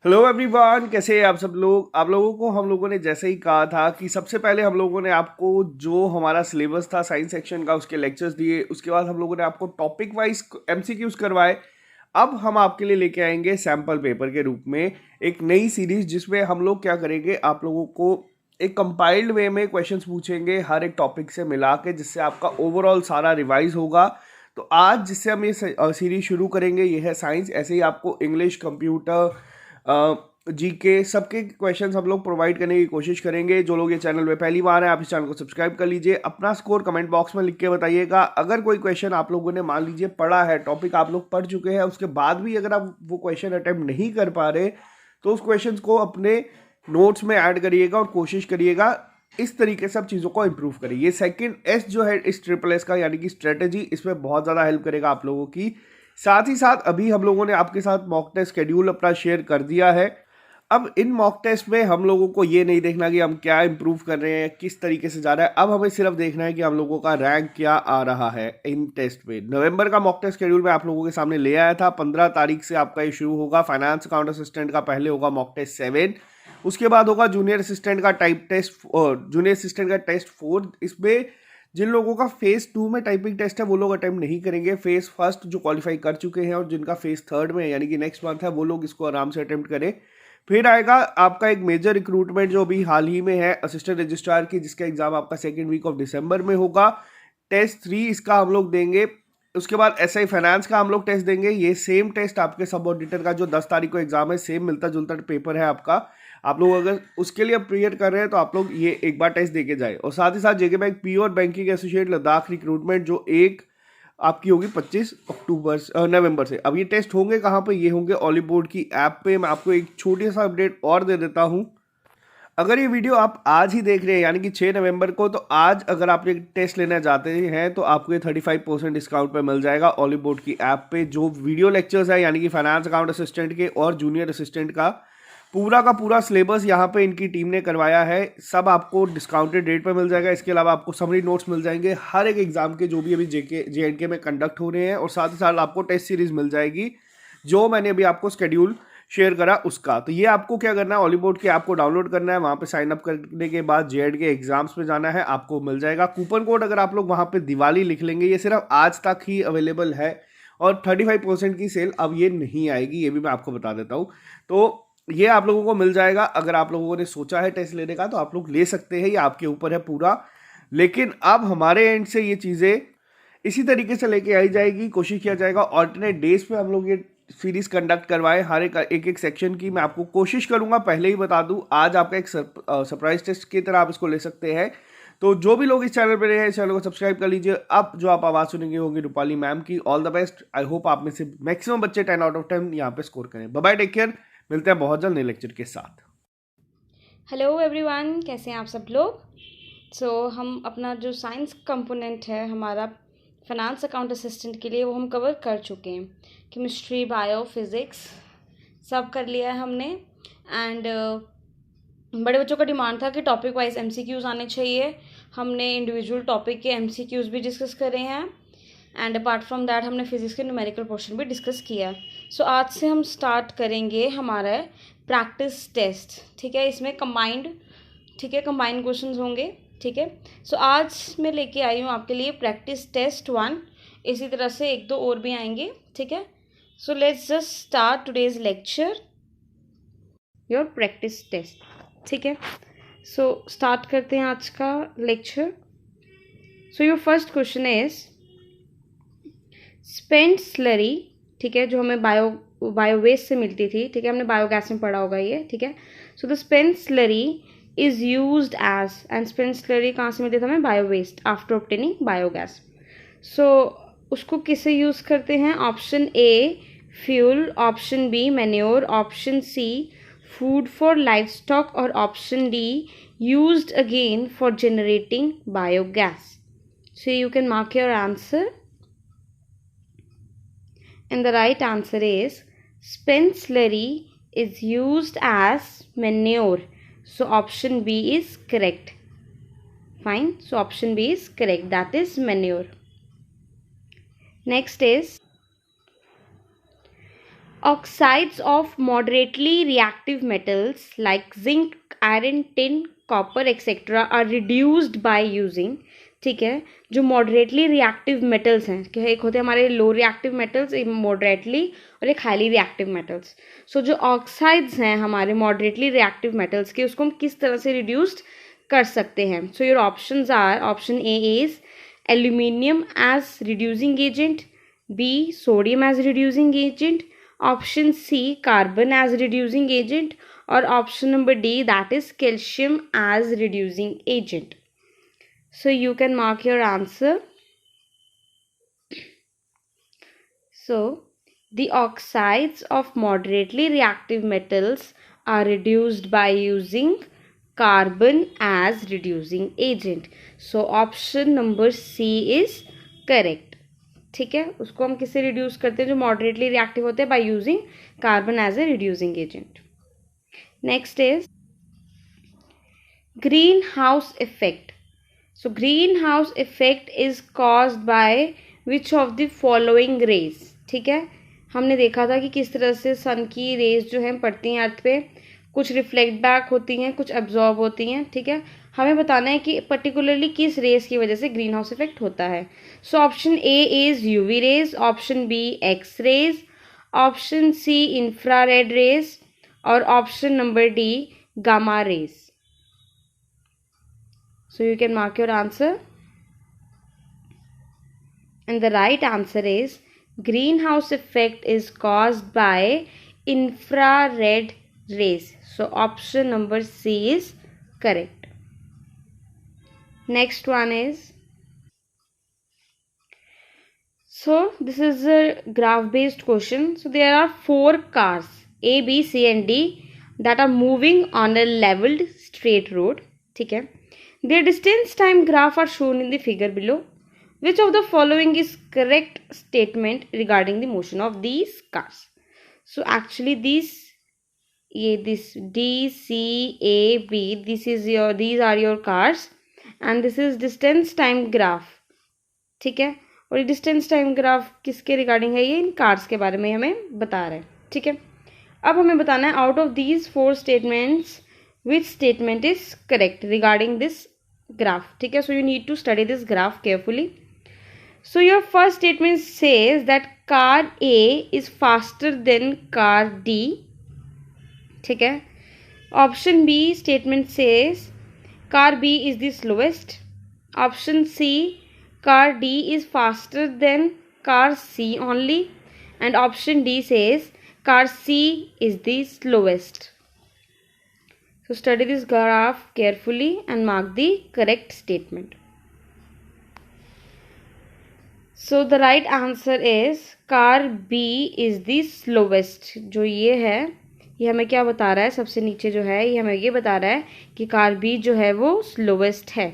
Hello everyone, कैसे हैं आप सब लोग। आप लोगों को हम लोगों ने जैसे ही कहा था कि सबसे पहले हम लोगों ने आपको जो हमारा सिलेबस था साइंस सेक्शन का उसके लेक्चर्स दिए, उसके बाद हम लोगों ने आपको टॉपिक वाइज एमसीक्यूज करवाए। अब हम आपके लिए लेके आएंगे सैम्पल पेपर के रूप में एक नई सीरीज, जिसमें हम लोग क्या करेंगे, आप लोगों को एक कंपाइल्ड वे में क्वेश्चंस पूछेंगे हर एक टॉपिक से मिला के, जिससे आपका ओवरऑल सारा रिवाइज होगा। तो आज जिससे हम ये सीरीज शुरू करेंगे ये है साइंस। ऐसे ही आपको इंग्लिश, कंप्यूटर, जीके सबके क्वेश्चंस हम लोग प्रोवाइड करने की कोशिश करेंगे। जो लोग ये चैनल में पहली बार हैं, आप इस चैनल को सब्सक्राइब कर लीजिए। अपना स्कोर कमेंट बॉक्स में लिख के बताइएगा। अगर कोई क्वेश्चन आप लोगों ने मान लीजिए पढ़ा है, टॉपिक आप लोग पढ़ चुके हैं, उसके बाद भी अगर आप वो क्वेश्चन अटेम्प्ट नहीं कर पा रहे, तो उस क्वेश्चन को अपने नोट्स में ऐड करिएगा और कोशिश करिएगा इस तरीके से सब चीज़ों को इम्प्रूव करिए। ये सेकंड एस जो है इस ट्रिपल एस का, यानी कि स्ट्रेटेजी, इसमें बहुत ज़्यादा हेल्प करेगा आप लोगों की। साथ ही साथ अभी हम लोगों ने आपके साथ मॉक टेस्ट शेड्यूल अपना शेयर कर दिया है। अब इन मॉक टेस्ट में हम लोगों को ये नहीं देखना कि हम क्या इंप्रूव कर रहे हैं, किस तरीके से जा रहा है। अब हमें सिर्फ देखना है कि हम लोगों का रैंक क्या आ रहा है इन टेस्ट में। नवंबर का मॉक टेस्ट शेड्यूल में आप लोगों के सामने ले आया था। 15 तारीख से आपका ये शुरू होगा। फाइनेंस अकाउंट असिस्टेंट का पहले होगा मॉक टेस्ट 7, उसके बाद होगा जूनियर असिस्टेंट का टाइप टेस्ट, जूनियर असिस्टेंट का टेस्ट 4। इसमें जिन लोगों का फेज 2 में टाइपिंग टेस्ट है वो लोग अटेम्प्ट नहीं करेंगे। फेज फर्स्ट जो क्वालिफाई कर चुके हैं और जिनका फेज थर्ड में यानी कि नेक्स्ट मंथ है, वो लोग इसको आराम से अटेम्प्ट करें। फिर आएगा आपका एक मेजर रिक्रूटमेंट जो अभी हाल ही में है असिस्टेंट रजिस्ट्रार की, जिसका एग्जाम आपका सेकेंड वीक ऑफ दिसंबर में होगा। टेस्ट 3 इसका हम लोग देंगे। उसके बाद एसआई फाइनेंस का हम लोग टेस्ट देंगे। ये सेम टेस्ट आपके सब ऑडिटर का जो 10 तारीख को एग्जाम है, सेम मिलता जुलता पेपर है आपका। आप लोग अगर उसके लिए प्रिपेयर कर रहे हैं तो आप लोग ये एक बार टेस्ट देके जाए। और साथ ही साथ जेके बैंक पी और बैंकिंग एसोसिएट लद्दाख रिक्रूटमेंट जो एक आपकी होगी 25 नवंबर से। अब ये टेस्ट होंगे कहाँ पे, ये होंगे ऑलिव बोर्ड की ऐप पे। मैं आपको एक छोटी सा अपडेट और दे देता हूँ। अगर ये वीडियो आप आज ही देख रहे हैं यानी कि 6 नवंबर को, तो आज अगर आप ये टेस्ट लेना चाहते हैं तो आपको ये 35% डिस्काउंट पे मिल जाएगा ऑलिव बोर्ड की ऐप पे। जो वीडियो लेक्चर्स है यानी कि फाइनेंस अकाउंट असिस्टेंट के और जूनियर असिस्टेंट का पूरा सिलेबस यहाँ पे इनकी टीम ने करवाया है। सब आपको डिस्काउंटेड रेट पे मिल जाएगा। इसके अलावा आपको समरी नोट्स मिल जाएंगे हर एक एग्जाम के जो भी अभी JNK में कंडक्ट हो रहे हैं। और साथ ही साथ आपको टेस्ट सीरीज मिल जाएगी जो मैंने अभी आपको शेड्यूल शेयर करा उसका। तो ये आपको क्या करना है, ऑलिव बोर्ड की ऐप को डाउनलोड करना है। वहाँ पे साइन अप करने के बाद JNK एग्जाम्स में जाना है, आपको मिल जाएगा कूपन कोड। अगर आप लोग वहाँ पे दिवाली लिख लेंगे, ये सिर्फ आज तक ही अवेलेबल है और 35% की सेल अब ये नहीं आएगी, ये भी मैं आपको बता देता हूँ। तो ये आप लोगों को मिल जाएगा। अगर आप लोगों ने सोचा है टेस्ट लेने का तो आप लोग ले सकते हैं, ये आपके ऊपर है पूरा। लेकिन अब हमारे एंड से ये चीज़ें इसी तरीके से लेके आई जाएगी। कोशिश किया जाएगा ऑल्टरनेट डेज पे हम लोग ये सीरीज कंडक्ट करवाएं हर एक सेक्शन की। मैं आपको कोशिश करूंगा, पहले ही बता दूं, आज आपका एक सरप्राइज टेस्ट की तरह आप इसको ले सकते हैं। तो जो भी लोग इस चैनल पर रहे हैं, इस चैनल को सब्सक्राइब कर लीजिए। अब जो आप आवाज़ सुनेंगे होंगी रूपाली मैम की। All the best. I hope आप में से मैक्सिमम बच्चे 10 आउट ऑफ 10 यहाँ पे स्कोर करें। Bye bye, take care. मिलते हैं बहुत जल्द नए लेक्चर के साथ। हेलो एवरीवन, कैसे हैं आप सब लोग। हम अपना जो साइंस कंपोनेंट है हमारा फाइनेंस अकाउंट असिस्टेंट के लिए वो हम कवर कर चुके हैं। केमिस्ट्री, बायो, फिज़िक्स सब कर लिया है हमने। एंड बड़े बच्चों का डिमांड था कि टॉपिक वाइज MCQs आने चाहिए। हमने इंडिविजुअल टॉपिक के MCQs भी डिस्कस करे हैं। एंड अपार्ट फ्रॉम दैट हमने फिजिक्स के न्यूमेरिकल पोर्शन भी डिस्कस किया। आज से हम स्टार्ट करेंगे हमारा प्रैक्टिस टेस्ट। ठीक है, इसमें कंबाइंड क्वेश्चंस होंगे। ठीक है, आज मैं लेके आई हूँ आपके लिए प्रैक्टिस टेस्ट 1। इसी तरह से एक दो और भी आएंगे। ठीक है, let's just start today's lecture, your practice test. ठीक है, स्टार्ट करते हैं आज का lecture. Your first question is spent slurry. ठीक है, जो हमें बायो वेस्ट से मिलती थी। ठीक है, हमने बायोगैस में पढ़ा होगा ये। ठीक है, the spent slurry is used as, and spent slurry कहाँ से मिलती थी हमें, bio waste after obtaining biogas. उसको किसे यूज करते हैं, option A fuel, option B manure, option C food for livestock, और option D used again for generating biogas. You can mark your answer. And the right answer is spent slurry is used as manure. Option B is correct. Fine. Option B is correct. That is manure. Next is Oxides of moderately reactive metals like zinc, iron, tin, copper etc. are reduced by using, ठीक है, जो moderately reactive metals हैं, कि एक होते हैं हमारे low reactive metals, एक मॉडरेटली और एक हाईली रिएक्टिव मेटल्स. सो जो ऑक्साइड्स हैं हमारे मॉडरेटली रिएक्टिव मेटल्स के, उसको हम किस तरह से रिड्यूस्ड कर सकते हैं. So your options are, option A is aluminium as reducing agent, B sodium as reducing agent, option C carbon as reducing agent, or option number D, that is calcium as reducing agent. So you can mark your answer. So the oxides of moderately reactive metals are reduced by using carbon as reducing agent. So option number C is correct. ठीक है, उसको हम किससे reduce करते हैं, जो moderately reactive होते हैं, by using carbon as a reducing agent. Next is green house effect. So green house effect is caused by which of the following rays. ठीक है, हमने देखा था कि किस तरह से सन की रेज जो है पड़ती हैं अर्थ पे, कुछ रिफ्लेक्ट बैक होती हैं, कुछ एब्जॉर्ब होती हैं. ठीक है, हमें बताना है कि पर्टिकुलरली किस रेस की वजह से ग्रीन हाउस इफेक्ट होता है. So option A is UV rays, option B X rays, option C infrared rays, और option number D gamma rays. So you can mark your answer, and the right answer is greenhouse effect is caused by infrared rays. So option number C is correct. Next one is, so this is a graph based question. So there are 4 cars A, B, C and D that are moving on a leveled straight road. ठीक है, their distance time graph are shown in the figure below. Which of the following is correct statement regarding the motion of these cars? So actually this D, C, A, B, these are your cars, and this is distance time graph. ठीक है, और ये distance time graph किसके regarding है, ये इन cars के बारे में हमें बता रहे हैं. ठीक है, अब हमें बताना है out of these 4 statements which statement is correct regarding this graph. ठीक है, so you need to study this graph carefully. So your first statement says that car A is faster than car D. ठीक है, option B statement says car B is the slowest. Option C, car D is faster than car C only, and option D says car C is the slowest. So study this graph carefully and mark the correct statement. So the right answer is car B is the slowest. जो ये है, ये हमें क्या बता रहा है, सबसे नीचे जो है ये हमें ये बता रहा है कि कार B जो है वो स्लोवेस्ट है.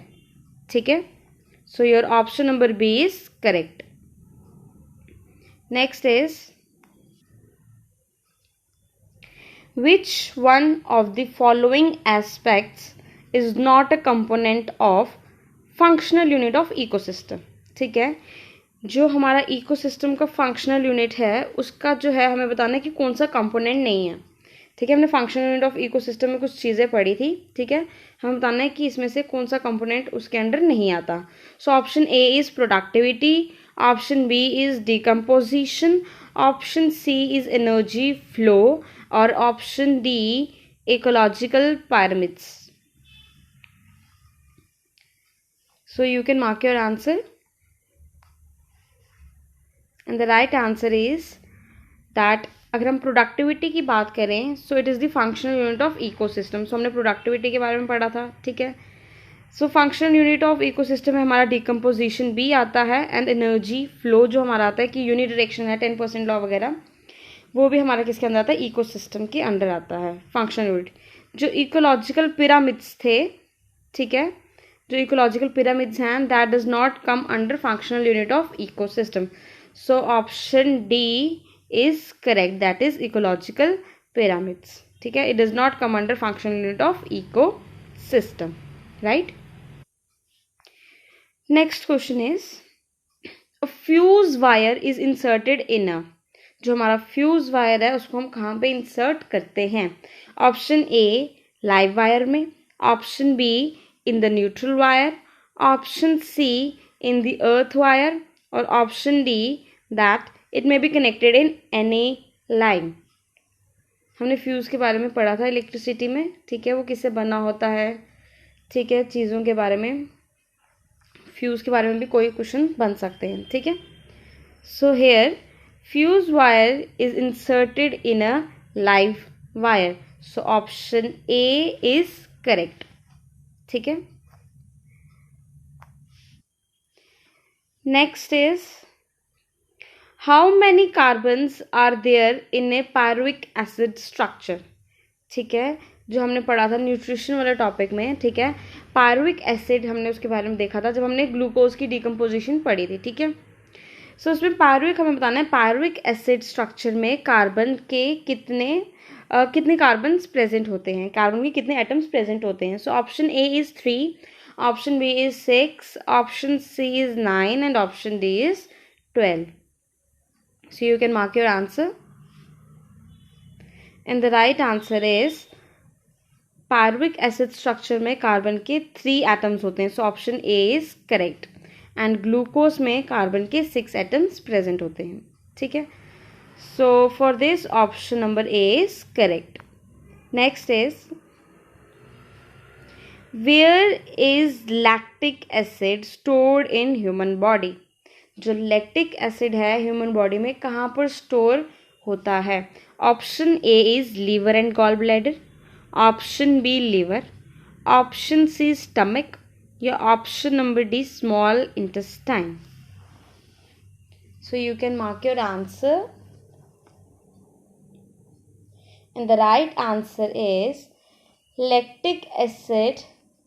ठीक है, so your option number B is correct. Next is which one of the following aspects is not a component of functional unit of ecosystem. ठीक है, जो हमारा इकोसिस्टम का फंक्शनल यूनिट है उसका जो है हमें बताना है कि कौन सा कंपोनेंट नहीं है. ठीक है, हमने फंक्शनल यूनिट ऑफ इकोसिस्टम में कुछ चीज़ें पढ़ी थी. ठीक है, हमें बताना है कि इसमें से कौन सा कंपोनेंट उसके अंडर नहीं आता. So option A is productivity, option B is decomposition, option C is energy flow, और option D ecological pyramids. So you can mark your answer, and the right answer is that अगर हम productivity की बात करें, so it is the functional unit of ecosystem. So हमने productivity के बारे में पढ़ा था. ठीक है, so functional unit of ecosystem में हमारा डिकम्पोजिशन भी आता है, एंड एनर्जी फ्लो जो हमारा आता है कि यूनिडायरेक्शन है, 10% लॉ वगैरह, वो भी हमारा किसके अंदर आता है, इकोसिस्टम के अंडर आता है फंक्शनल यूनिट. जो इकोलॉजिकल पिरामिड्स थे, ठीक है, जो इकोलॉजिकल पिरामिड्स हैं, that does not come under functional unit of ecosystem. So option D is correct, that is ecological pyramids. ठीक है, it does not come under functional unit of ecosystem, right? Next question is, a fuse wire is inserted in a. जो हमारा fuse wire है उसको हम कहाँ पे insert करते हैं? ऑप्शन ए लाइव वायर में, option B in the neutral wire, option C in the earth wire और option D that it may be connected in any line. हमने फ्यूज़ के बारे में पढ़ा था इलेक्ट्रिसिटी में, ठीक है, वो किससे बना होता है, ठीक है, चीज़ों के बारे में, फ्यूज़ के बारे में भी कोई क्वेश्चन बन सकते हैं, ठीक है। So here fuse wire is inserted in a live wire, so option A is correct, ठीक है। next is how many carbons are there in a pyruvic acid structure, ठीक है, जो हमने पढ़ा था न्यूट्रिशन वाले टॉपिक में, ठीक है। पायरुविक एसिड हमने उसके बारे में देखा था जब हमने ग्लूकोज की डिकम्पोजिशन पढ़ी थी, ठीक है। सो उसमें पायरुविक हमें बताना है पायरुविक एसिड स्ट्रक्चर में कार्बन के कितने कार्बन्स प्रेजेंट होते हैं, कार्बन के कितने एटम्स प्रेजेंट होते हैं। So option A is 3, option B is 6, option C is 9 and option D is 12. So you can mark your answer. And the right answer is pyruvic acid structure में carbon के 3 atoms होते हैं, so option A is correct. And glucose में carbon के 6 atoms present होते हैं, ठीक है। So for this option number A is correct. Next is where is lactic acid stored in human body, जो लैक्टिक एसिड है ह्यूमन बॉडी में कहाँ पर स्टोर होता है। Option A is liver and gall bladder, option B liver, option C stomach या option number D small intestine. So you can mark your answer and the right answer is lactic acid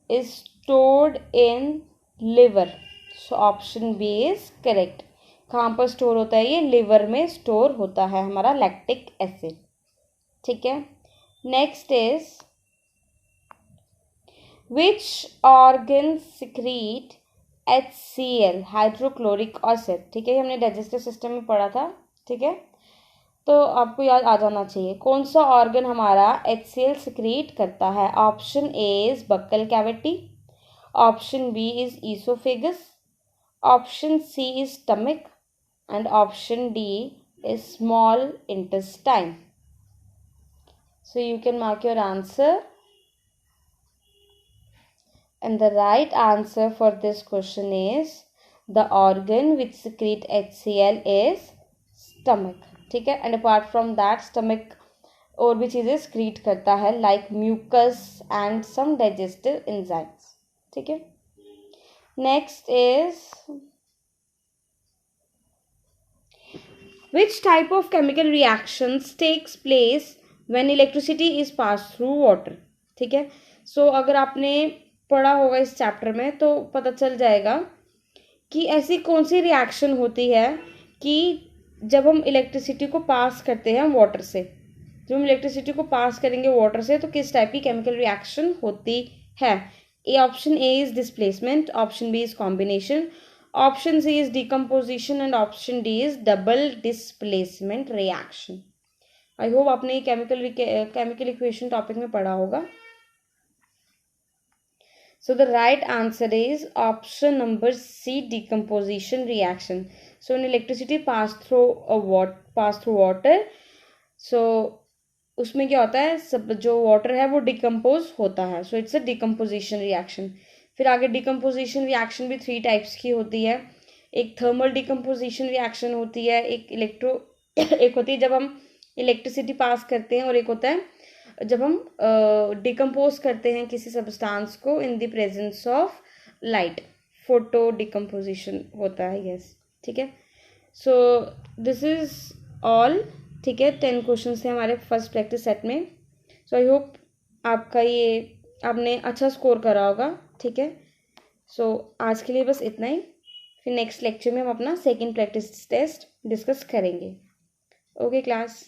is stored in liver, so option B is correct. कहाँ पर store होता है ये, liver में store होता है हमारा लैक्टिक एसिड, ठीक है। Next is which organ secrete HCl hydrochloric acid, ठीक है, हमने डाइजेस्टिव सिस्टम में पढ़ा था, ठीक है, तो आपको याद आ जाना चाहिए कौन सा ऑर्गन हमारा HCl सिक्रीट करता है। Option A is buccal cavity, option B is oesophagus, option C is stomach and option D is small intestine. So you can mark your answer and the right answer for this question is the organ which secrete HCl is stomach, ठीक है। and apart from that stomach और भी चीज़ें secrete करता है like mucus and some digestive enzymes, ठीक है। next is which type of chemical reactions takes place when electricity is passed through water, ठीक है। सो अगर आपने पढ़ा होगा इस चैप्टर में तो पता चल जाएगा कि ऐसी कौन सी रिएक्शन होती है कि जब हम इलेक्ट्रिसिटी को पास करते हैं वाटर से, जब हम इलेक्ट्रिसिटी को पास करेंगे वाटर से तो किस टाइप की केमिकल रिएक्शन होती है। A option A is displacement, option B is combination, option C is decomposition and option D is double displacement reaction. I hope आपने केमिकल इक्वेशन टॉपिक में पढ़ा होगा। So the right answer is option number C decomposition reaction. So in electricity pass through water, so उसमें क्या होता है, सब जो वाटर है वो डिकम्पोज होता है, so it's a decomposition reaction. फिर आगे डिकम्पोजिशन रिएक्शन भी 3 टाइप्स की होती है, एक थर्मल डिकम्पोजिशन रिएक्शन होती है, एक होती है जब हम इलेक्ट्रिसिटी पास करते हैं और एक होता है जब हम डिकम्पोज करते हैं किसी सब्सटेंस को in the presence of light, photo decomposition होता है, यस, ठीक है। सो दिस इज ऑल, ठीक है। 10 क्वेश्चन थे हमारे फर्स्ट प्रैक्टिस सेट में। सो आई होप आपका ये आपने अच्छा स्कोर करा होगा, ठीक है। सो आज के लिए बस इतना ही, फिर नेक्स्ट लेक्चर में हम अपना सेकेंड प्रैक्टिस टेस्ट डिस्कस करेंगे। Okay class.